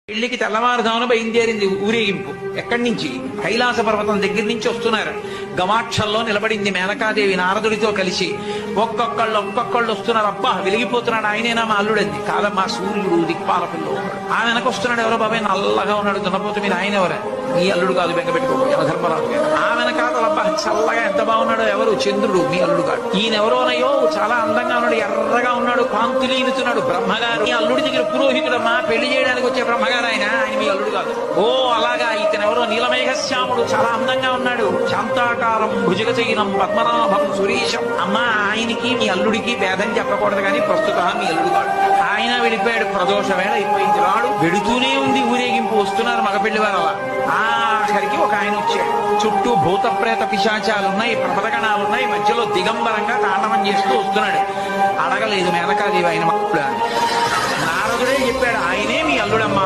పెళ్లికి తెల్లవారుజామున బయలుదేరింది ఊరేగింపు. ఎక్కడి నుంచి? కైలాస పర్వతం దగ్గర నుంచి వస్తున్నారు. గవాక్షల్లో నిలబడింది మేనకాదేవి నారదుడితో కలిసి. ఒక్కొక్కళ్ళు వస్తున్నారు. అబ్బా వెలిగిపోతున్నాడు, ఆయనేనా మా అల్లుడంది. కాదమ్మా, సూర్యుడు దిక్పాల పిల్ల. ఆ వెనక వస్తున్నాడు ఎవరో బాబాయ్, నల్లగా ఉన్నాడు, దున్నపోతు మీద. ఆయన ఎవరే? మీ అల్లుడు కాదు, బెంగ పెట్టుకోకు, యమధర్మరాజు గారు. ఆ వెనకాల అబ్బా చల్లగా ఎంత బాగున్నాడో, ఎవరు? చంద్రుడు, మీ అల్లుడు కాదు. ఈయనెవరోనయ్యో చాలా అందంగా ఉన్నాడు, ఎర్రగా ఉన్నాడు, కాంతులీనుతున్నాడు. బ్రహ్మగారు. మీ అల్లుడి దగ్గర పురోహితుడమ్మా, పెళ్లి చేయడానికి వచ్చే బ్రహ్మగారు. ఆయన మీ అల్లుడు కాదు. ఓ అలాగా, ఇతనెవరో నీలమేఘశ్యాముడు, చాలా అందంగా ఉన్నాడు. శాంతాకారం భుజగచైనం పద్మనాభం సురీశం. అమ్మా, ఆయనకి మీ అల్లుడికి భేదం చెప్పకూడదు, కానీ ప్రస్తుతం మీ అల్లుడు కాదు. ఆయన వెళ్ళిపోయాడు. ప్రదోష వేళ అయిపోయింది. రాడు వెడుతూనే ఉంది ఊరేగింపు. వస్తున్నారు మగపెళ్లి వారు. అలా ఆఖరికి ఒక ఆయన వచ్చాడు. చుట్టూ భూత ప్రేత పిశాచాలున్నాయి, ప్రపదగణాలున్నాయి. మధ్యలో దిగంబరంగా తాండవం చేస్తూ వస్తున్నాడు. అడగలేదు మేనకాదేవి ఆయన నారదుడే చెప్పాడు, ఆయనే మీ అల్లుడమ్మా.